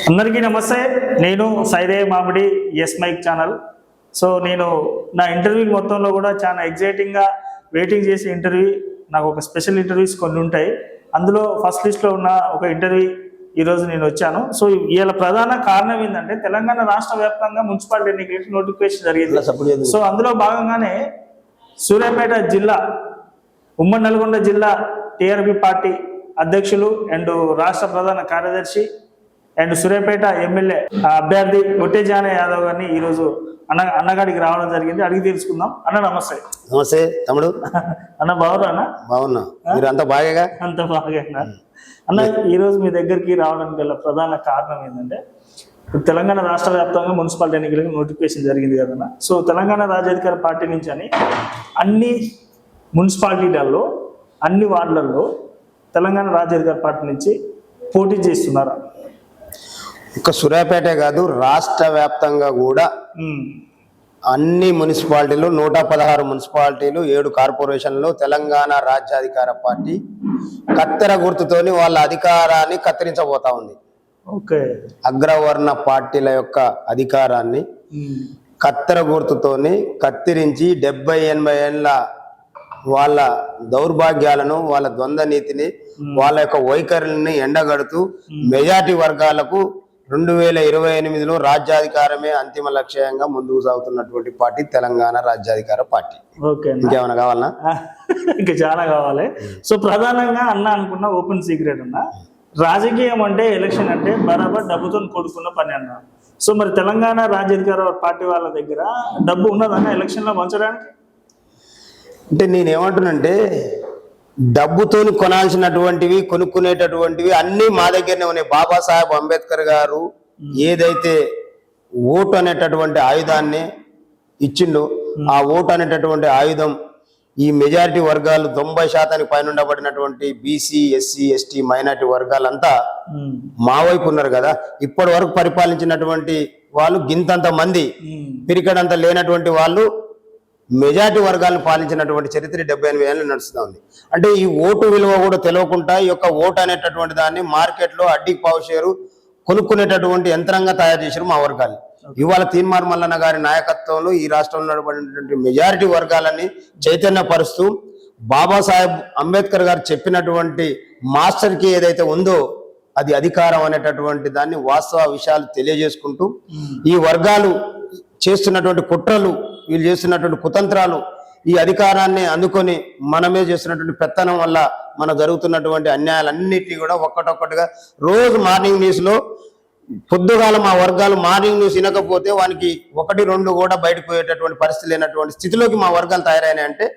అందరికీ నమస్తే. నేను సైదే మామిడి ఎస్ మైక్ ఛానల్. సో నేను నా ఇంటర్వ్యూ మొత్తంలో కూడా చాలా ఎగ్జైటింగ్గా వెయిటింగ్ చేసే ఇంటర్వ్యూ, నాకు ఒక స్పెషల్ ఇంటర్వ్యూస్ కొన్ని ఉంటాయి. అందులో ఫస్ట్ లిస్ట్లో ఉన్న ఒక ఇంటర్వ్యూ ఈరోజు నేను వచ్చాను. సో వీళ్ళ ప్రధాన కారణం ఏంటంటే తెలంగాణ రాష్ట్ర వ్యాప్తంగా మున్సిపాలిటీ ఎన్నికలకి నోటిఫికేషన్ జరిగింది. సో అందులో భాగంగానే సూర్యాపేట జిల్లా, ఉమ్మడి నల్గొండ జిల్లా టీఆర్పీ పార్టీ అధ్యక్షులు అండ్ రాష్ట్ర ప్రధాన కార్యదర్శి అండ్ సూర్యాపేట ఎమ్మెల్యే అభ్యర్థి ఒట్టేజానే యాదవ్ గారిని ఈరోజు అన్నగాడికి రావడం జరిగింది. అడిగి తెలుసుకుందాం. అన్న నమస్తే. నమస్తే తమ్ముడు. అన్న బాగున్నా? అన్న బాగున్నా. మీరు అంత బాగా? అంత బాగా. అన్న ఈరోజు మీ దగ్గరికి రావడానికి గల ప్రధాన కారణం ఏంటంటే తెలంగాణ రాష్ట్ర వ్యాప్తంగా మున్సిపాలిటీ ఎన్నికలకు నోటిఫికేషన్ జరిగింది కదన్న. సో తెలంగాణ రాజ్యాధికార పార్టీ నుంచి అని అన్ని మున్సిపాలిటీలలో అన్ని వార్డులలో తెలంగాణ రాజ్యాధికార పార్టీ నుంచి పోటీ చేస్తున్నారు. ఒక సూర్యాపేట కాదు, రాష్ట్ర వ్యాప్తంగా కూడా అన్ని మున్సిపాలిటీలు 116 మున్సిపాలిటీలు 7 కార్పొరేషన్లు తెలంగాణ రాజ్యాధికార పార్టీ కత్తెర గుర్తుతోని వాళ్ళ అధికారాన్ని కత్తిరించబోతా ఉంది. ఓకే. అగ్రవర్ణ పార్టీల యొక్క అధికారాన్ని కత్తెర గుర్తుతోని కత్తిరించి 70-80 ఏళ్ళ వాళ్ళ దౌర్భాగ్యాలను, వాళ్ళ ద్వంద్వ నీతిని, వాళ్ళ యొక్క వైఖరులని ఎండగడుతూ మెజార్టీ వర్గాలకు 2028లో రాజ్యాధికారమే అంతిమ లక్ష్యంగా ముందుకు సాగుతున్నటువంటి పార్టీ తెలంగాణ రాజ్యాధికార పార్టీ. ఓకే. ఇంకేమైనా కావాలన్నా? ఇంకా చాలా కావాలి. సో ప్రధానంగా అన్న అనుకున్న ఓపెన్ సీక్రెట్ అన్న, రాజకీయం అంటే ఎలక్షన్ అంటే బరాబర్ డబ్బుతో కొడుకున్న పని అన్న. సో మరి తెలంగాణ రాజ్యాధికార పార్టీ వాళ్ళ దగ్గర డబ్బు ఉన్నదన్న ఎలక్షన్లో పంచడానికి? అంటే నేనేమంటున్నంటే డబ్బుతో కొనాల్సినటువంటివి, కొనుక్కునేటటువంటివి అన్నీ మా దగ్గరనే ఉన్నాయి. బాబాసాహెబ్ అంబేద్కర్ గారు ఏదైతే ఓటు అనేటటువంటి ఆయుధాన్ని ఇచ్చిండో, ఆ ఓటు అనేటటువంటి ఆయుధం ఈ మెజారిటీ వర్గాలు 90% పైన ఉండబడినటువంటి బీసీ, ఎస్సీ, ఎస్టీ, మైనారిటీ వర్గాలంతా మా వైపు ఉన్నారు కదా. ఇప్పటి వరకు పరిపాలించినటువంటి వాళ్ళు గింతంత మంది, పిరికడంత లేనటువంటి వాళ్ళు మెజార్టీ వర్గాలను పాలించినటువంటి చరిత్ర 78 ఏళ్ళు నడుస్తూ ఉంది. అంటే ఈ ఓటు విలువ కూడా తెలియకుండా ఈ యొక్క ఓటు అనేటటువంటి దాన్ని మార్కెట్లో అడ్డికి పావుషేరు కొనుక్కునేటటువంటి యంత్రంగా తయారు చేశారు మా వర్గాలు. ఇవాళ తీన్మార్ మల్లన్న గారి నాయకత్వంలో ఈ రాష్ట్రంలో నడబడినటువంటి మెజారిటీ వర్గాలని చైతన్యపరుస్తూ బాబాసాహెబ్ అంబేద్కర్ గారు చెప్పినటువంటి మాస్టర్కి ఏదైతే ఉందో అది అధికారం అనేటటువంటి దాన్ని వాస్తవ విషయాలు తెలియజేసుకుంటూ ఈ వర్గాలు చేస్తున్నటువంటి కుట్రలు, వీళ్ళు చేస్తున్నటువంటి కుతంత్రాలు, ఈ అధికారాన్ని అందుకొని మనమే చేస్తున్నటువంటి పెత్తనం వల్ల మన జరుగుతున్నటువంటి అన్యాయాలన్నిటినీ కూడా ఒక్కటొక్కటిగా రోజు మార్నింగ్ న్యూస్లో పొద్దుగాల మా వర్గాలు మార్నింగ్ న్యూస్ వినకపోతే వానికి 1-2 కూడా బయటకు పోయేటటువంటి పరిస్థితి లేనటువంటి స్థితిలోకి మా వర్గాలు తయారైనాయంటే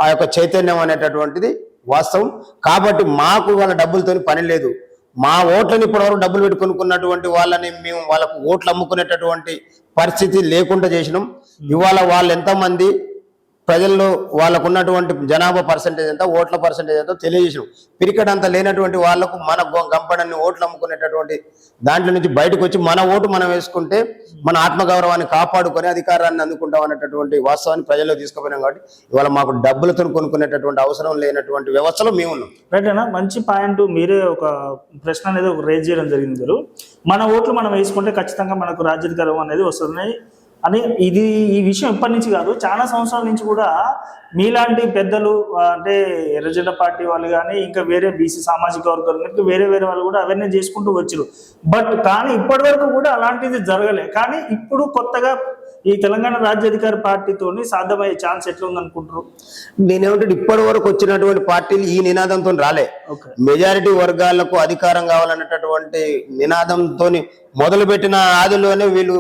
ఆ యొక్క చైతన్యం అనేటటువంటిది వాస్తవం. కాబట్టి మాకు వాళ్ళ డబ్బులతో పని లేదు. మా ఓట్లని ఇప్పటివరకు డబ్బులు పెట్టి కొనుక్కున్నటువంటి వాళ్ళని మేము వాళ్ళకు ఓట్లు అమ్ముకునేటటువంటి పరిస్థితి లేకుండా చేసినాం. ఇవాళ వాళ్ళు ఎంతమంది ప్రజల్లో వాళ్ళకు ఉన్నటువంటి జనాభా పర్సెంటేజ్ ఎంత, ఓట్ల పర్సెంటేజ్ ఎంతో తెలియజేసినాం. పిరికడంతా లేనటువంటి వాళ్లకు మన గంపడన్ని ఓట్లు అమ్ముకునేటటువంటి దాంట్లో నుంచి బయటకు వచ్చి మన ఓటు మనం వేసుకుంటే మన ఆత్మగౌరవాన్ని కాపాడుకొని అధికారాన్ని అందుకుంటాం అనేటటువంటి వాస్తవాన్ని ప్రజల్లో తీసుకుపోయినాం. కాబట్టి ఇవాళ మాకు డబ్బులతో కొనుక్కునేటటువంటి అవసరం లేనటువంటి వ్యవస్థలో మేము ఉన్నాం. రైట్ అన్న, మంచి పాయింట్. మీరే ఒక ప్రశ్న అనేది ఒక రేజ్ చేయడం జరిగింది మీరు. మన ఓట్లు మనం వేసుకుంటే ఖచ్చితంగా మనకు రాజ్యాధికారం అనేది వస్తుంది అని. ఈ విషయం ఇప్పటి నుంచి కాదు, చాలా సంవత్సరాల నుంచి కూడా మీలాంటి పెద్దలు అంటే ఎర్రజెండా పార్టీ వాళ్ళు కానీ ఇంకా వేరే బీసీ సామాజిక వర్గాలు కానీ వేరే వాళ్ళు కూడా అవేర్నెస్ చేసుకుంటూ వచ్చారు. కానీ ఇప్పటి వరకు కూడా అలాంటిది జరగలే. కానీ ఇప్పుడు కొత్తగా ఈ తెలంగాణ రాజ్యాధికార పార్టీతో సాధ్యమయ్యే ఛాన్స్ ఎట్లా ఉందనుకుంటారు? నేనేమంటే ఇప్పటి వరకు వచ్చినటువంటి పార్టీలు ఈ నినాదంతో రాలే. మెజారిటీ వర్గాలకు అధికారం కావాలన్నటువంటి నినాదంతో మొదలుపెట్టిన ఆదిలోనే వీళ్ళు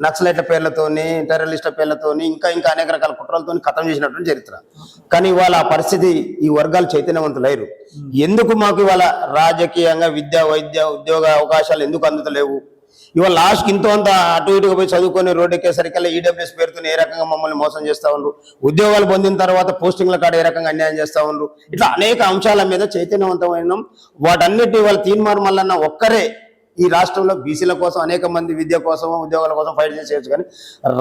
నక్సలైట్ల పేర్లతోని, టెర్రరిస్ట్ల పేర్లతోని ఇంకా అనేక రకాల కుట్రలతో ఖతం చేసినటువంటి చరిత్ర. కానీ ఇవాళ ఆ పరిస్థితి ఈ వర్గాలు చైతన్యవంతులైరు. ఎందుకు మాకు ఇవాళ రాజకీయంగా విద్య, వైద్య, ఉద్యోగ అవకాశాలు ఎందుకు అందుతలేవు? ఇవాళ లాస్ట్కి ఇంతో అంత అటు ఇటుగా పోయి చదువుకొని రోడ్డు ఎక్కేసరికల్లా ఈడబ్ల్యూఎస్ పేరుతో ఏ రకంగా మమ్మల్ని మోసం చేస్తూ ఉండ్రు, ఉద్యోగాలు పొందిన తర్వాత పోస్టింగ్ల కాడ ఏ రకంగా అన్యాయం చేస్తూ ఉండ్రు, ఇట్లా అనేక అంశాల మీద చైతన్యవంతమైన వాటన్నిటి ఇవాళ తీన్మార్ మల్లన్న ఒక్కరే ఈ రాష్ట్రంలో బీసీల కోసం అనేక మంది విద్య కోసం, ఉద్యోగాల కోసం ఫైట్ చేసేయచ్చు. కానీ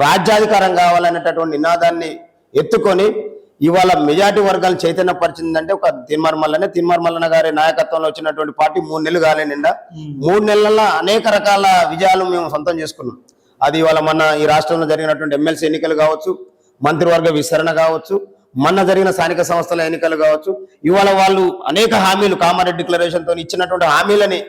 రాజ్యాధికారం కావాలనేటటువంటి నినాదాన్ని ఎత్తుకొని ఇవాళ మెజార్టీ వర్గాలను చైతన్యపరిచిందంటే ఒక తిన్మార్మల్లన్న గారి నాయకత్వంలో వచ్చినటువంటి పార్టీ 3 నెలలు కాలే నిండా 3 నెలల్లో అనేక రకాల విజయాలు మేము సొంతం చేసుకున్నాం. అది ఇవాళ మన ఈ రాష్ట్రంలో జరిగినటువంటి ఎమ్మెల్సీ ఎన్నికలు కావచ్చు, మంత్రివర్గ విస్తరణ కావచ్చు, మొన్న జరిగిన స్థానిక సంస్థల ఎన్నికలు కావచ్చు. ఇవాళ వాళ్ళు అనేక హామీలు కామారెడ్డి డిక్లరేషన్తో ఇచ్చినటువంటి హామీలని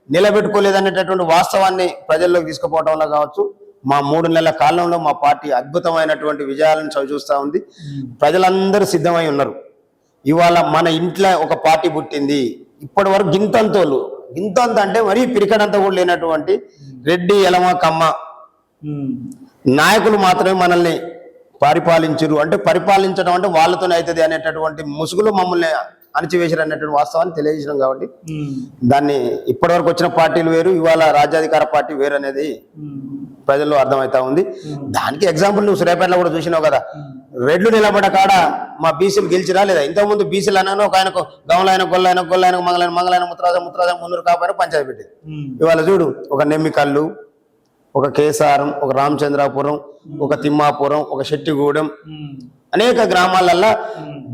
నిలబెట్టుకోలేదనేటటువంటి వాస్తవాన్ని ప్రజల్లోకి తీసుకుపోవడంలో కావచ్చు. మా 3 నెలల కాలంలో మా పార్టీ అద్భుతమైనటువంటి విజయాలను చవిచూస్తూ ఉంది. ప్రజలందరూ సిద్ధమై ఉన్నారు. ఇవాళ మన ఇంట్లో ఒక పార్టీ పుట్టింది. ఇప్పటి వరకు గింతంత అంటే మరీ పిరికడంతా కూడా లేనటువంటి రెడ్డి, ఎలమ, కమ్మ నాయకులు మాత్రమే మనల్ని పరిపాలించరు. అంటే పరిపాలించడం అంటే వాళ్ళతోనే అవుతుంది అనేటటువంటి ముసుగులు మమ్మల్ని అణచివేశారు అనేటువంటి వాస్తవాన్ని తెలియజేయడం. కాబట్టి దాన్ని ఇప్పటివరకు వచ్చిన పార్టీలు వేరు, ఇవాళ రాజ్యాధికార పార్టీ వేరు అనేది ప్రజల్లో అర్థమవుతా ఉంది. దానికి ఎగ్జాంపుల్ నువ్వు సూర్యాపేటలో కూడా చూసినావు కదా, రెడ్లు నిలబడ్డ కాడ మా బీసీలు గెలిచిరా లేదా? ఇంతకుముందు బీసీలు అన్నాను ఒక ఆయనకు గౌలైన గొల్లైన మంగళైన ముత్రాజ మున్నూరు కాపాడు పంచాయతీ పెట్టి. ఇవాళ చూడు, ఒక నెమ్మికల్లు, ఒక కేసారం, ఒక రామచంద్రాపురం, ఒక తిమ్మాపురం, ఒక శెట్టిగూడెం, అనేక గ్రామాలల్లో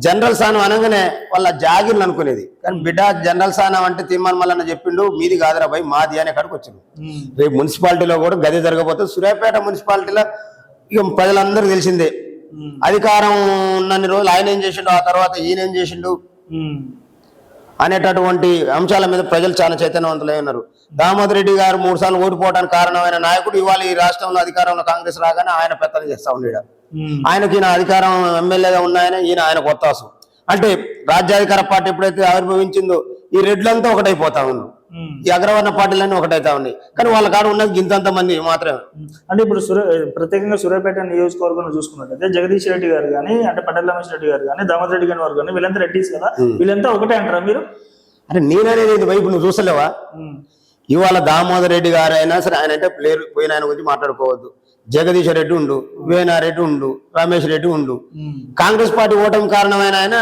జనరల్ స్థానం అనగానే వాళ్ళ జాగిర్లు అనుకునేది. కానీ బిడ్డ జనరల్ స్థానం అంటే తిమ్మమల్లన్న చెప్పిండు, మీది కాదురా భయ్ మాది అనే కాడికి వచ్చింది. రేపు మున్సిపాలిటీలో కూడా గది జరగబోతుంది. సూర్యాపేట మున్సిపాలిటీలో ఇక ప్రజలందరూ తెలిసిందే. అధికారం ఉన్నన్ని రోజులు ఆయన ఏం చేసిండు, ఆ తర్వాత ఈయన ఏం చేసిండు అనేటటువంటి అంశాల మీద ప్రజలు చాలా చైతన్యవంతులై ఉన్నారు. దామోదర్ రెడ్డి గారు 3 సార్లు ఓడిపోవడానికి కారణమైన నాయకుడు ఇవాళ ఈ రాష్ట్రంలో అధికారంలో కాంగ్రెస్ రాగానే ఆయన పెత్తనం చేస్తా ఉన్నాడు. ఆయనకి ఈయన అధికారం ఎమ్మెల్యేగా ఉన్నాయన, ఈయన ఆయన కొత్తాసు. అంటే రాజ్యాధికార పార్టీ ఎప్పుడైతే ఆవిర్భవించిందో ఈ రెడ్లంతా ఒకటైపోతా ఉన్నారు, ఈ అగ్రవర్ణ పార్టీలన్నీ ఒకటైతా ఉన్నాయి. కానీ వాళ్ళ కాడ ఉన్నది గింతంత మంది మాత్రమే. అంటే ఇప్పుడు ప్రత్యేకంగా సూర్యాపేట నియోజకవర్గంలో చూసుకున్నట్లయితే జగదీష్ రెడ్డి గారు కానీ, అంటే పటేల్ రమేష్ రెడ్డి గారు కానీ, దామోదర్ రెడ్డి గారి వారు కానీ, వీళ్ళంతా రెడ్డిస్ కదా, వీళ్ళంతా ఒకటే అంటారా మీరు? అంటే నేననేది వైపు నువ్వు చూసలేవా? ఇవాళ దామోదర్ రెడ్డి గారు అయినా సరే, ఆయన అంటే ప్లేరు పోయిన ఆయన గురించి మాట్లాడుకోవద్దు. జగదీష్ రెడ్డి ఉండు, వేనారెడ్డి ఉండు, రమేష్ రెడ్డి ఉండు. కాంగ్రెస్ పార్టీ ఓటమి కారణమైన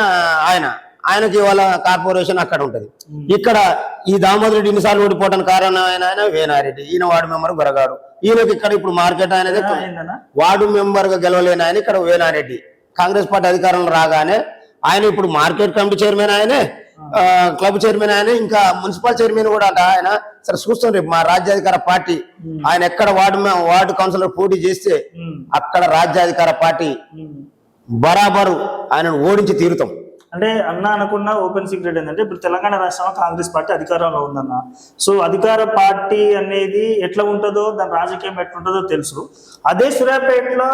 ఆయనకి ఇవాళ కార్పొరేషన్ అక్కడ ఉంటది. ఇక్కడ ఈ దామోదర్ రెడ్డి ఇన్నిసార్లు ఓడిపోవడానికి కారణమైన ఆయన వేనారెడ్డి, ఈయన వార్డు మెంబర్ గొరగాడు. ఈయనకి ఇక్కడ ఇప్పుడు మార్కెట్ అనేది వార్డు మెంబర్ గా గెలవలేని ఆయన ఇక్కడ వేనారెడ్డి. కాంగ్రెస్ పార్టీ అధికారంలో రాగానే ఆయన ఇప్పుడు మార్కెట్ కమిటీ చైర్మన్ ఆయనే, క్లబ్ చైర్మన్ ఆయన, ఇంకా మున్సిపల్ చైర్మన్ కూడా అంట ఆయన. సరే చూస్తాం రేపు మా రాజ్యాధికార పార్టీ ఆయన ఎక్కడ వార్డు కౌన్సిలర్ పోటీ చేస్తే అక్కడ రాజ్యాధికార పార్టీ బరాబరు ఆయనను ఓడించి తీరుతాం. అంటే అన్న అనుకున్న ఓపెన్ సీక్రెట్ ఏంటంటే ఇప్పుడు తెలంగాణ రాష్ట్రంలో కాంగ్రెస్ పార్టీ అధికారంలో ఉందన్న. సో అధికార పార్టీ అనేది ఎట్లా ఉంటుందో, దాని రాజకీయం ఎట్లా ఉంటుందో తెలుసు. అదే సూర్యాపేటలో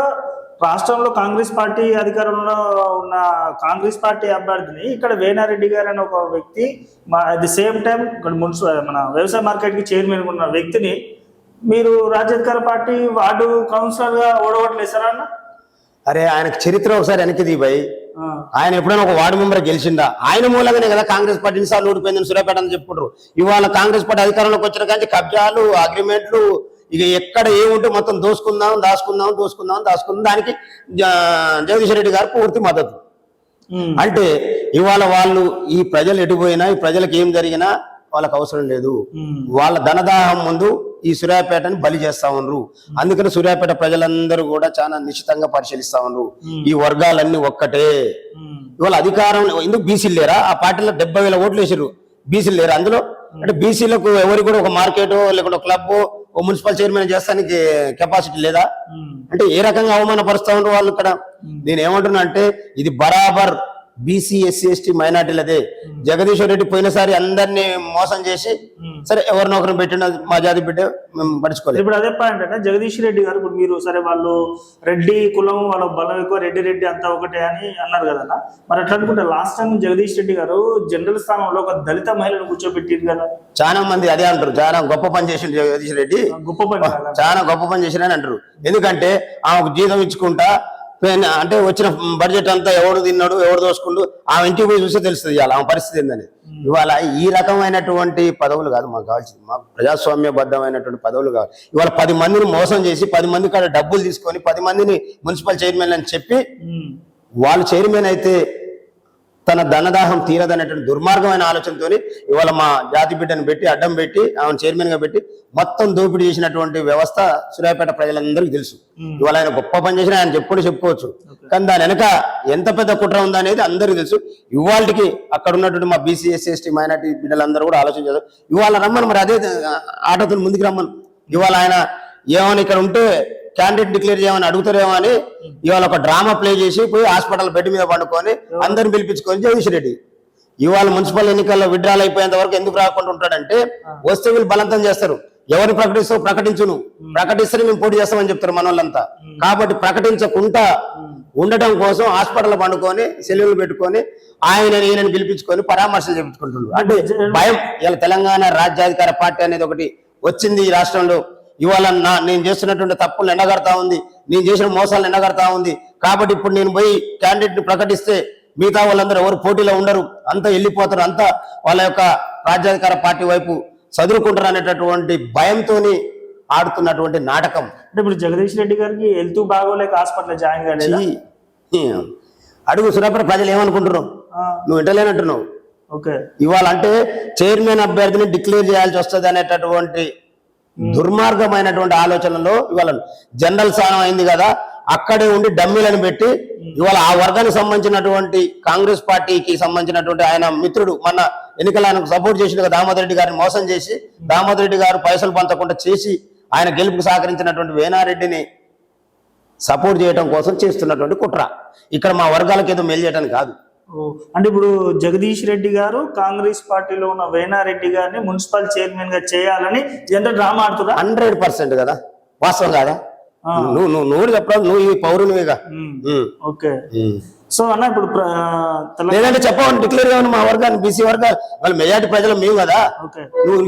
రాష్ట్రంలో కాంగ్రెస్ పార్టీ అధికారంలో ఉన్న కాంగ్రెస్ పార్టీ అభ్యర్థిని ఇక్కడ వేనారెడ్డి గారు అనే ఒక వ్యక్తి, అట్ ది సేమ్ టైం ఇక్కడ మన వ్యవసాయ మార్కెట్కి చైర్మన్ ఉన్న వ్యక్తిని మీరు రాజ్యాధికార పార్టీ వార్డు కౌన్సిలర్ గా ఓడగొట్టలేదు సార్ అన్న? అరే ఆయనకు చరిత్ర ఒకసారి వెనక్కి భయ్. ఆయన ఎప్పుడైనా ఒక వార్డు మెంబర్ గెలిచిందా? ఆయన మూలంగానే కదా కాంగ్రెస్ పార్టీ ఇన్నిసార్లు ఓడిపోయిందని సూర్యాపేట అని చెప్పుకుంటారు. ఇవాళ కాంగ్రెస్ పార్టీ అధికారంలోకి వచ్చిన కానీ కబ్జాలు, అగ్రిమెంట్లు, ఇక ఎక్కడ ఏముంటే మొత్తం దోసుకుందాం. దానికి జగదీష్ రెడ్డి గారు పూర్తి మద్దతు. అంటే ఇవాళ వాళ్ళు ఈ ప్రజలు ఎటుపోయినా, ఈ ప్రజలకు ఏం జరిగినా వాళ్ళకి అవసరం లేదు. వాళ్ళ ధనదాహం ముందు ఈ సూర్యాపేటని బలి చేస్తా ఉన్నారు. అందుకని సూర్యాపేట ప్రజలందరూ కూడా చాలా నిశ్చితంగా పరిశీలిస్తా ఉన్నారు. ఈ వర్గాలన్నీ ఒక్కటే. ఇవాళ అధికారం ఎందుకు బీసీలు లేరా? ఆ పార్టీలో 70,000 ఓట్లు వేసారు, బీసీలు లేరా అందులో? అంటే బీసీలకు ఎవరికి కూడా ఒక మార్కెట్ లేకుంటే క్లబ్, ఓ మున్సిపల్ చైర్మన్ చేస్తానికి కెపాసిటీ లేదా? అంటే ఏ రకంగా అవమానపరుస్తా ఉన్నారు వాళ్ళు ఇక్కడ. నేను ఏమంటున్నా అంటే ఇది బరాబర్ బీసీ, ఎస్సీ, ఎస్టీ, మైనార్టీలదే. జగదీశ్వర్ రెడ్డి పోయినసారి అందరినీ మోసం చేసి సరే ఎవరినో ఒకరిని పెట్టిన మా జాతి బిడ్డ మేము పడుచుకోలేదు. ఇప్పుడు అదే పాయింట్ అంటే జగదీష్ రెడ్డి గారు ఇప్పుడు మీరు సరే వాళ్ళు రెడ్డి కులం, వాళ్ళ బలం ఎక్కువ, రెడ్డి అంతా ఒకటే అని అన్నారు కదా. మరి అట్లా అనుకుంటే లాస్ట్ టైం జగదీష్ రెడ్డి గారు జనరల్ స్థానంలో ఒక దళిత మహిళను కూర్చోబెట్టిరు కదా. చాలా మంది అదే అంటారు, చాలా గొప్ప పని చేసిండు జగదీష్ రెడ్డి, చాలా గొప్ప పని చేసిన అంటారు. ఎందుకంటే ఆమెకు జీతం ఇచ్చుకుంటా అంటే వచ్చిన బడ్జెట్ అంతా ఎవడు తిన్నాడు, ఎవడు దోసుకుండు, ఆమె ఇంటికి పోయి చూస్తే తెలుస్తుంది ఇవాళ ఆమె పరిస్థితి ఏందని. ఇవాళ ఈ రకమైనటువంటి పదవులు కాదు మాకు కావాల్సింది, మాకు ప్రజాస్వామ్యబద్ధమైనటువంటి పదవులు కావాలి. ఇవాళ 10 మందిని మోసం చేసి 10 మంది కాడ డబ్బులు తీసుకొని 10 మందిని మున్సిపల్ చైర్మన్ అని చెప్పి వాళ్ళు చైర్మన్ అయితే తన ధనదాహం తీరదనేటువంటి దుర్మార్గమైన ఆలోచనతోని ఇవాళ మా జాతి బిడ్డను పెట్టి అడ్డం పెట్టి ఆమెను చైర్మన్ గా పెట్టి మొత్తం దోపిడీ చేసినటువంటి వ్యవస్థ సూర్యాపేట ప్రజలందరికీ తెలుసు. ఇవాళ ఆయన గొప్ప పని చేసినా ఆయన చెప్పుకోవచ్చు, కానీ దాని వెనక ఎంత పెద్ద కుట్ర ఉందనేది అందరికీ తెలుసు. ఇవాళకి అక్కడ ఉన్నటువంటి మా బీసీ ఎస్సీ ఎస్టీ మైనార్టీ బిడ్డలందరూ కూడా ఆలోచించారు. ఇవాళ రమ్మని మరి అదే ఆటతో ముందుకు రమ్మను. ఇవాళ ఆయన ఏమని ఇక్కడ ఉంటే క్యాండిడేట్ డిక్లేర్ చేయమని అడుగుతారేమో అని ఇవాళ ఒక డ్రామా ప్లే చేసి పోయి హాస్పిటల్ బెడ్ మీద పండుకొని అందరిని పిలిపించుకొని జగదీష్ రెడ్డి ఇవాళ మున్సిపల్ ఎన్నికల్లో విడ్రాల్ అయిపోయేంత వరకు ఎందుకు రాకుండా ఉంటాడంటే వస్తే వీళ్ళు బలవంతం చేస్తారు. ఎవరు ప్రకటిస్తావు ప్రకటించును, ప్రకటిస్తే మేము పోటీ చేస్తామని చెప్తారు మన వాళ్ళంతా. కాబట్టి ప్రకటించకుండా ఉండటం కోసం హాస్పిటల్ పండుకొని సెలవులు పెట్టుకొని ఈయనని పిలిపించుకొని పరామర్శలు చేపించుకుంటున్నారు. అంటే భయం. ఇలా తెలంగాణ రాజ్యాధికార పార్టీ అనేది ఒకటి వచ్చింది ఈ రాష్ట్రంలో. ఇవాళ నేను చేస్తున్నటువంటి తప్పులు ఎండగడతా ఉంది, నేను చేసిన మోసాలను ఎండగడతా ఉంది. కాబట్టి ఇప్పుడు నేను పోయి క్యాండిడేట్ ని ప్రకటిస్తే మిగతా వాళ్ళందరూ ఎవరు పోటీలో ఉండరు, అంతా వెళ్ళిపోతారు, అంతా వాళ్ళ యొక్క రాజ్యాధికార పార్టీ వైపు చదువుకుంటారు అనేటటువంటి భయంతో ఆడుతున్నటువంటి నాటకం. అంటే ఇప్పుడు జగదీష్ రెడ్డి గారికి హెల్త్ బాగోలేక హాస్పిటల్ జాయిన్ కాలేదా? అడుగు సూర్యాపేట ప్రజలు ఏమనుకుంటున్నావు, నువ్వు ఇంటలేనంటున్నావు. ఓకే, ఇవాళ అంటే చైర్మన్ అభ్యర్థిని డిక్లేర్ చేయాల్సి వస్తుంది అనేటటువంటి దుర్మార్గమైనటువంటి ఆలోచనలో ఇవాళ జనరల్ స్థానం అయింది కదా, అక్కడే ఉండి డమ్మీలను పెట్టి ఇవాళ ఆ వర్గానికి సంబంధించినటువంటి కాంగ్రెస్ పార్టీకి సంబంధించినటువంటి ఆయన మిత్రుడు మన ఎన్నికల ఆయనకు సపోర్ట్ చేసిన దామోదర్ రెడ్డి గారిని మోసం చేసి దామోదర్ రెడ్డి గారు పైసలు పంచకుండా చేసి ఆయన గెలుపుకు సహకరించినటువంటి వేనారెడ్డిని సపోర్ట్ చేయడం కోసం చేస్తున్నటువంటి కుట్ర. ఇక్కడ మా వర్గాలకు ఏదో మేలు చేయడానికి కాదు. అంటే ఇప్పుడు జగదీష్ రెడ్డి గారు కాంగ్రెస్ పార్టీలో ఉన్న వేనారెడ్డి గారిని మున్సిపల్ చైర్మన్ గా చేయాలని జనరల్ డ్రామా ఆడుతున్నా. 100% కదా, వాస్తవం కాదా? నువ్వు చెప్పాలి, నువ్వు ఈ పౌరునివిగా. ఓకే, సో అన్న ఇప్పుడు లేదంటే చెప్పమని డిక్లేర్ చేయమని మా వర్గాన్ని బీసీ వర్గాలు వాళ్ళు మెజార్టీ ప్రజలు మేము కదా. నువ్వు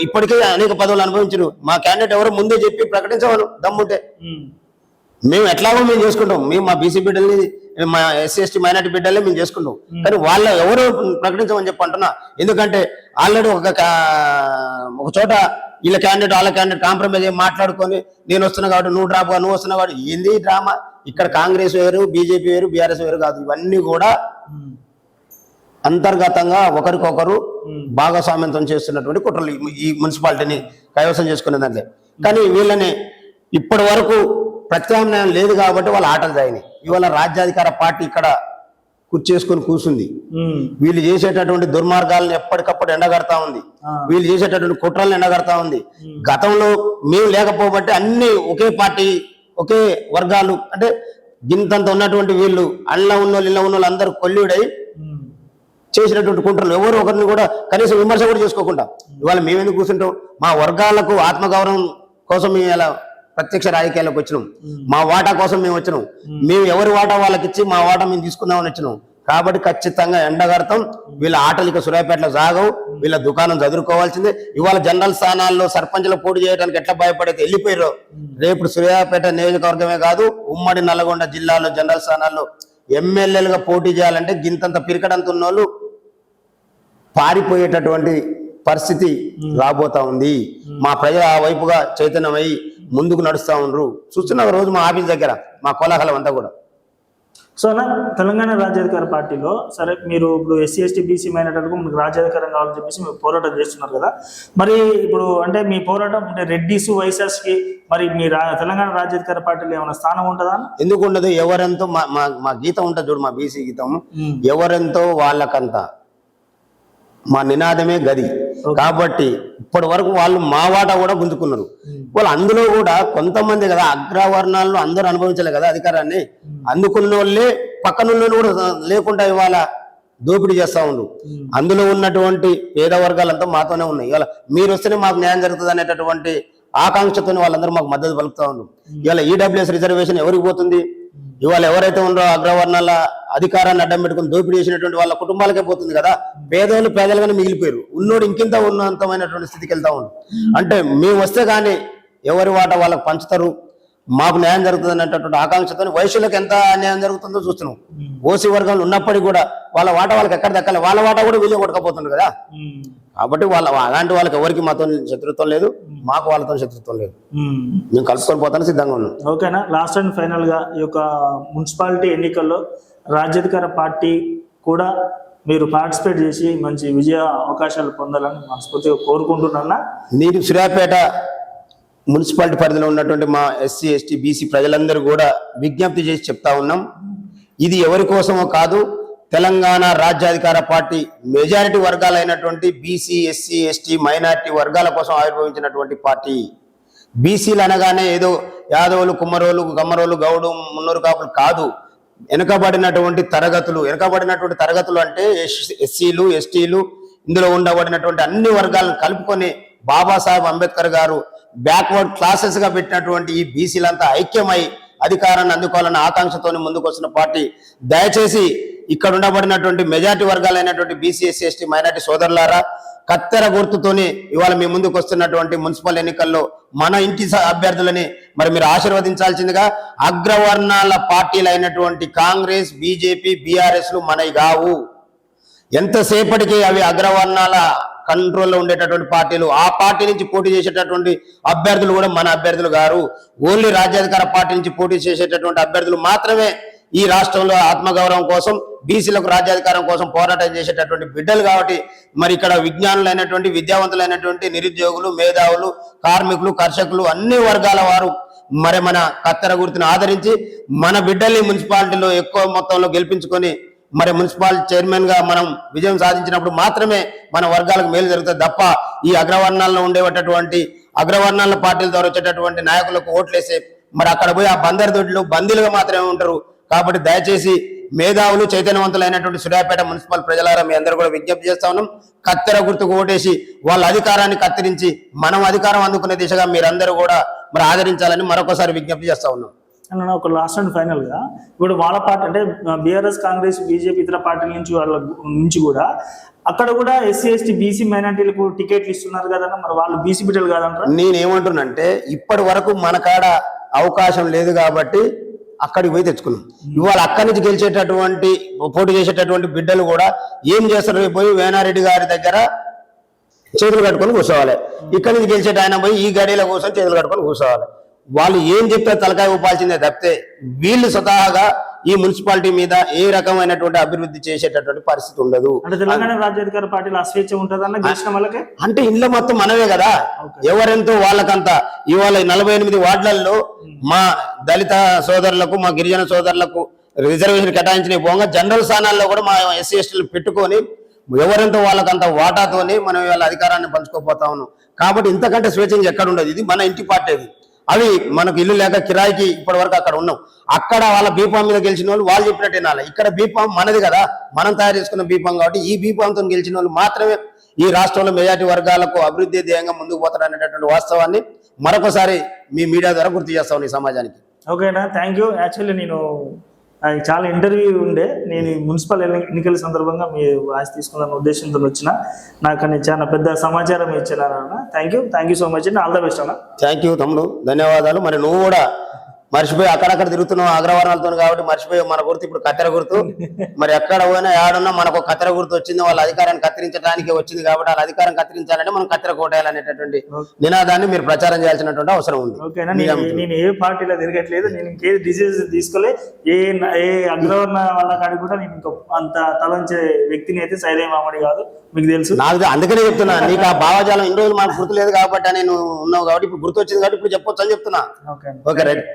ఇప్పటికే అనేక పదవులు అనుభవించరు, మా క్యాండిడేట్ ఎవరో ముందే చెప్పి ప్రకటించమను దమ్ముంటే. మేము ఎట్లాగో మేము చేసుకుంటాం, మేము మా బీసీ బిడ్డల్ని మా ఎస్సీ ఎస్టీ మైనార్టీ బిడ్డలే మేము చేసుకుంటాం, కానీ వాళ్ళ ఎవరు ప్రకటించమని చెప్పి అంటున్నా. ఎందుకంటే ఆల్రెడీ ఒక చోట వీళ్ళ క్యాండిడేట్ వాళ్ళ క్యాండిడేట్ కాంప్రమైజ్ అయ్యి మాట్లాడుకొని నేను వస్తున్నా కాబట్టి నువ్వు డ్రాప్ నువ్వు వస్తున్నా కాబట్టి ఏంది డ్రామా? ఇక్కడ కాంగ్రెస్ వేరు, బీజేపీ వేరు, బీఆర్ఎస్ వేరు కాదు. ఇవన్నీ కూడా అంతర్గతంగా ఒకరికొకరు భాగస్వామ్యంతో చేస్తున్నటువంటి కుట్రలు ఈ మున్సిపాలిటీని కైవసం చేసుకునే దాంట్లో. కానీ వీళ్ళని ఇప్పటి వరకు ప్రత్యామ్నాయం లేదు కాబట్టి వాళ్ళ ఆటలు సాగినాయి. ఇవాళ రాజ్యాధికార పార్టీ ఇక్కడ కూర్చేసుకొని కూర్చుంది. వీళ్ళు చేసేటటువంటి దుర్మార్గాలను ఎప్పటికప్పుడు ఎండగడతా ఉంది, వీళ్ళు చేసేటటువంటి కుట్రలను ఎండగడతా ఉంది. గతంలో మేము లేకపోబట్టి అన్ని ఒకే పార్టీ ఒకే వర్గాలు అంటే గింతంత ఉన్నటువంటి వీళ్ళు అల్ల ఉన్నోళ్ళు ఇళ్ళ ఉన్నోళ్ళు అందరూ కొల్లుడై చేసినటువంటి కుట్రలు ఎవరు ఒకరిని కూడా కనీసం విమర్శ కూడా చేసుకోకుండా ఇవాళ మేమెందుకు కూర్చుంటాం? మా వర్గాలకు ఆత్మగౌరవం కోసం మేము ఇలా ప్రత్యక్ష రాజకీయాలకు వచ్చినాం, మా వాటా కోసం మేము వచ్చినాం. మేము ఎవరి వాటా వాళ్ళకి ఇచ్చి మా వాటా మేము తీసుకుందామని వచ్చినాం. కాబట్టి ఖచ్చితంగా ఎండగడతాం. వీళ్ళ ఆటలు ఇక సూర్యాపేటలో సాగవు, వీళ్ళ దుకాణం చదువుకోవాల్సిందే. ఇవాళ జనరల్ స్థానాల్లో సర్పంచ్లో పోటీ చేయడానికి ఎట్లా భయపడైతే వెళ్ళిపోయారో, రేపు సూర్యాపేట నియోజకవర్గమే కాదు ఉమ్మడి నల్గొండ జిల్లాలో జనరల్ స్థానాల్లో ఎమ్మెల్యేలుగా పోటీ చేయాలంటే గింతంత పిరికడంత ఉన్నోళ్ళు పారిపోయేటటువంటి పరిస్థితి రాబోతా ఉంది. మా ప్రజలు ఆ వైపుగా చైతన్యమై ముందుకు నడుస్తా ఉన్నారు. చూస్తున్న రోజు మా ఆఫీస్ దగ్గర మా కోలాహలం అంతా కూడా. సో అన్న తెలంగాణ రాజ్యాధికార పార్టీలో సరే మీరు ఇప్పుడు ఎస్సీ ఎస్టీ బీసీ మైనార్టీలకు మనకు రాజ్యాధికారం కావాలని చెప్పేసి మీరు పోరాటం చేస్తున్నారు కదా, మరి ఇప్పుడు అంటే మీ పోరాటం అంటే రెడ్డిస్ వైసెస్కి మరి మీ తెలంగాణ రాజ్యాధికార పార్టీలో ఏమైనా స్థానం ఉంటుందా? ఎందుకు ఉండదు? ఎవరెంతో మా గీతం ఉంటుంది చూడు, మా బీసీ గీతం, ఎవరెంతో వాళ్ళకంతా మా నినాదమే గది. కాబట్టి ఇప్పటి వరకు వాళ్ళు మా వాటా కూడా గుంజుకున్నారు. వాళ్ళు అందులో కూడా కొంతమంది కదా అగ్రవర్ణాల్లో అందరూ అనుభవించలే కదా అధికారాన్ని, అందుకున్న వాళ్ళే పక్కనున్న కూడా లేకుండా ఇవాళ దోపిడీ చేస్తా ఉండు. అందులో ఉన్నటువంటి పేద వర్గాలంతా మాతోనే ఉన్నాయి. ఇవాళ మీరు వస్తేనే మాకు న్యాయం జరుగుతుంది అనేటటువంటి ఆకాంక్షతో వాళ్ళందరూ మాకు మద్దతు పలుకుతా ఉన్నారు. ఇవాళ ఈడబ్ల్యూఎస్ రిజర్వేషన్ ఎవరికి పోతుంది? ఇవాళ ఎవరైతే ఉన్నారో అగ్రవర్ణాల అధికారాన్ని అడ్డం పెట్టుకుని దోపిడీ చేసినటువంటి వాళ్ళ కుటుంబాలకే పోతుంది కదా. పేదోళ్ళు పేదలుగానే మిగిలిపోయారు, ఉన్నోడు ఇంకింత ఉన్నతమైనటువంటి స్థితికి వెళ్తా ఉన్నాడు. అంటే మేము వస్తే కానీ ఎవరి వాటా వాళ్ళకి పంచుతారు, మాకు న్యాయం జరుగుతుంది అనేటటువంటి ఆకాంక్షతో వయసులకు ఎంత న్యాయం జరుగుతుందో చూస్తున్నాం. ఓసీ వర్గంలో ఉన్నప్పటికీ కూడా వాళ్ళ వాటా వాళ్ళకి ఎక్కడ దక్కాలి, వాళ్ళ వాటా కూడా వీళ్ళే కొట్టకపోతుంది కదా. కాబట్టి అలాంటి వాళ్ళకి ఎవరికి మాతో శత్రుత్వం లేదు, మాకు వాళ్ళతో శత్రుత్వం లేదు. మేము కలుసుకొని పోతాను సిద్ధంగా ఉన్నాం. ఓకేనా? లాస్ట్ అండ్ ఫైనల్ గా ఈ యొక్క మున్సిపాలిటీ ఎన్నికల్లో రాజ్యాధికార పార్టీ కూడా మీరు పార్టిసిపేట్ చేసి మంచి విజయ అవకాశాలు పొందాలని మనస్ఫూర్తిగా కోరుకుంటున్నా. నేను సూర్యాపేట మున్సిపాలిటీ పరిధిలో ఉన్నటువంటి మా ఎస్సీ ఎస్టీ బీసీ ప్రజలందరూ కూడా విజ్ఞప్తి చేసి చెప్తా ఉన్నాం, ఇది ఎవరి కోసమో కాదు, తెలంగాణ రాజ్యాధికార పార్టీ మెజారిటీ వర్గాలైనటువంటి బీసీ ఎస్సీ ఎస్టీ మైనారిటీ వర్గాల కోసం ఆవిర్భవించినటువంటి పార్టీ. బీసీలు అనగానే ఏదో యాదవులు కుమ్మరోలు గమ్మరోలు గౌడు మున్నూరు కాపులు కాదు. వెనుకబడినటువంటి తరగతులు అంటే ఎస్సీలు ఎస్టీలు ఇందులో ఉండబడినటువంటి అన్ని వర్గాలను కలుపుకొని బాబాసాహెబ్ అంబేద్కర్ గారు బ్యాక్వర్డ్ క్లాసెస్ గా పెట్టినటువంటి ఈ బీసీలంతా ఐక్యమై అధికారాన్ని అందుకోవాలన్న ఆకాంక్షతోనే ముందుకు వచ్చిన పార్టీ. దయచేసి ఇక్కడ ఉండబడినటువంటి మెజారిటీ వర్గాలైనటువంటి బీసీ ఎస్సీ ఎస్టీ మైనారిటీ సోదరులారా, కత్తెర గుర్తుతోని ఇవాళ మీ ముందుకు వస్తున్నటువంటి మున్సిపల్ ఎన్నికల్లో మన ఇంటి అభ్యర్థులని మరి మీరు ఆశీర్వదించాల్సిందిగా. అగ్రవర్ణాల పార్టీలు అయినటువంటి కాంగ్రెస్ బీజేపీ బీఆర్ఎస్లు మనవి కావు. ఎంతసేపటికి అవి అగ్రవర్ణాల కంట్రోల్లో ఉండేటటువంటి పార్టీలు, ఆ పార్టీ నుంచి పోటీ చేసేటటువంటి అభ్యర్థులు కూడా మన అభ్యర్థులు గారు. ఓన్లీ రాజ్యాధికార పార్టీ నుంచి పోటీ చేసేటటువంటి అభ్యర్థులు మాత్రమే ఈ రాష్ట్రంలో ఆత్మగౌరవం కోసం బీసీలకు రాజ్యాధికారం కోసం పోరాటం చేసేటటువంటి బిడ్డలు. కాబట్టి మరి ఇక్కడ విజ్ఞానులైనటువంటి విద్యావంతులైనటువంటి నిరుద్యోగులు మేధావులు కార్మికులు కర్షకులు అన్ని వర్గాల వారు మరి మన కత్తెర గుర్తును ఆదరించి మన బిడ్డల్ని మున్సిపాలిటీలో ఎక్కువ మొత్తంలో గెలిపించుకొని మరి మున్సిపల్ చైర్మన్ గా మనం విజయం సాధించినప్పుడు మాత్రమే మన వర్గాలకు మేలు జరుగుతుంది తప్ప ఈ అగ్రవర్ణాల్లో ఉండేటటువంటి అగ్రవర్ణాల పార్టీల ద్వారా వచ్చేటటువంటి నాయకులకు ఓట్లేసే మరి అక్కడ పోయి ఆ బందర్ దొడ్లు బందీలుగా మాత్రమే ఉంటారు. కాబట్టి దయచేసి మేధావులు చైతన్యవంతులైనటువంటి సూర్యాపేట మున్సిపల్ ప్రజలారా మీ అందరూ కూడా విజ్ఞప్తి చేస్తా ఉన్నాం, కత్తెర గుర్తుకు ఓటేసి వాళ్ళ అధికారాన్ని కత్తిరించి మనం అధికారం అందుకునే దిశగా మీరందరూ కూడా మరి ఆదరించాలని మరొకసారి విజ్ఞప్తి చేస్తా ఉన్నాం. అన్న ఒక లాస్ట్ అండ్ ఫైనల్ గా ఇప్పుడు వాళ్ళ పార్టీ అంటే బీఆర్ఎస్ కాంగ్రెస్ బీజేపీ ఇతర పార్టీల నుంచి వాళ్ళ నుంచి కూడా అక్కడ కూడా ఎస్సీ ఎస్టీ బీసీ మైనార్టీలకు టికెట్లు ఇస్తున్నారు కదన్న, మరి వాళ్ళు బీసీ బిడ్డలు కాదంటారా? నేనేమంటున్నానంటే ఇప్పటి వరకు మన కాడ అవకాశం లేదు కాబట్టి అక్కడికి పోయి తెచ్చుకున్నాం. ఇవాళ అక్కడి నుంచి గెలిచేటటువంటి పోటీ చేసేటటువంటి బిడ్డలు కూడా ఏం చేస్తారు, పోయి వేనారెడ్డి గారి దగ్గర చేతులు కట్టుకొని కూర్చోవాలి. ఇక్కడి నుంచి గెలిచేట ఆయన పోయి ఈ గడిలో కూర్చొని చేతులు కట్టుకొని కూర్చోవాలి. వాళ్ళు ఏం చెప్తే తలకాయ ఊపాల్సిందే తప్పితే వీళ్ళు స్వతహాగా ఈ మున్సిపాలిటీ మీద ఏ రకమైనటువంటి అభివృద్ధి చేసేటటువంటి పరిస్థితి ఉండదు. అంటే తెలంగాణ రాజ్యాధికార పార్టీలో అస్వేచ్ఛ ఉంటుందన్న గెలిచిన వాళ్ళకే, అంటే ఇంట్లో మొత్తం మనమే కదా, ఎవరెంతో వాళ్ళకంతా. ఇవాళ 48 వార్డులలో మా దళిత సోదరులకు మా గిరిజన సోదరులకు రిజర్వేషన్ కేటాయించిన పోగా జనరల్ స్థానాల్లో కూడా మా ఎస్సీ ఎస్టీలు పెట్టుకొని ఎవరెంతో వాళ్ళకంత వాటాతోని మనం ఇవాళ అధికారాన్ని పంచుకోపోతా ఉన్నాం. కాబట్టి ఇంతకంటే స్వేచ్ఛ ఎక్కడ ఉండదు. ఇది మన ఇంటి పార్టీ. అవి మనకు ఇల్లు లేక కిరాయికి ఇప్పటి వరకు అక్కడ ఉన్నాం. అక్కడ వాళ్ళ బీఫామ్ మీద గెలిచిన వాళ్ళు చెప్పినట్టు వినాలి. ఇక్కడ బీఫామ్ మనది కదా, మనం తయారు చేసుకున్న బీఫామ్. కాబట్టి ఈ బీఫామ్తో గెలిచిన వాళ్ళు మాత్రమే ఈ రాష్ట్రంలో మెజార్టీ వర్గాలకు అభివృద్ధి ధ్యేయంగా ముందుకు పోతారనేటటువంటి వాస్తవాన్ని మరొకసారి మీ మీడియా ద్వారా గుర్తు చేస్తాం ఈ సమాజానికి. ఓకేనా, థ్యాంక్ యూ. యాక్చువల్లీ నేను చాలా ఇంటర్వ్యూ ఉండే, నేను మున్సిపల్ ఎన్నికల సందర్భంగా మీ వాయిస్ తీసుకున్న ఉద్దేశంతో వచ్చిన, నాకు అని చాలా పెద్ద సమాచారం ఇచ్చారన్న. థ్యాంక్ యూ సో మచ్ అండి. ఆల్ ద బెస్ట్ అన్న. థ్యాంక్ యూ తమ్ముడు, ధన్యవాదాలు. మరి నువ్వు కూడా మర్చిపోయి అక్కడక్కడ తిరుగుతున్నావు అగ్రవర్ణాలతో కాబట్టి మర్చిపోయి మన గుర్తు ఇప్పుడు కత్తెర గుర్తు. మరి ఎక్కడ పోయినా ఏడున్నా మనకు కత్తెర గుర్తు వచ్చింది, వాళ్ళ అధికారాన్ని కత్తిరించడానికి వచ్చింది. కాబట్టి వాళ్ళ అధికారం కత్తిరించాలంటే మనం కత్తెర కోటేయాలనేటటువంటి నినాదాన్ని మీరు ప్రచారం చేయాల్సినటువంటి అవసరం ఉంది. ఓకేనా, నేను ఏ పార్టీలో తిరగట్లేదు, నేను ఇంకే డిసిజన్ తీసుకోలే. ఏ అగ్రవర్ణ వాళ్ళ కాడికి కూడా నేను ఇంకో అంత తలంచే వ్యక్తిని అయితే సైదే మామిడి కాదు, మీకు తెలుసు. నాకు అందుకనే చెప్తున్నా, నీకు ఆ భావజాలం ఇన్ని రోజులు మనకు గుర్తు లేదు కాబట్టి నేను ఉన్నావు కాబట్టి ఇప్పుడు గుర్తు వచ్చింది కాబట్టి ఇప్పుడు చెప్పొచ్చు అని చెప్తున్నా. Okay right.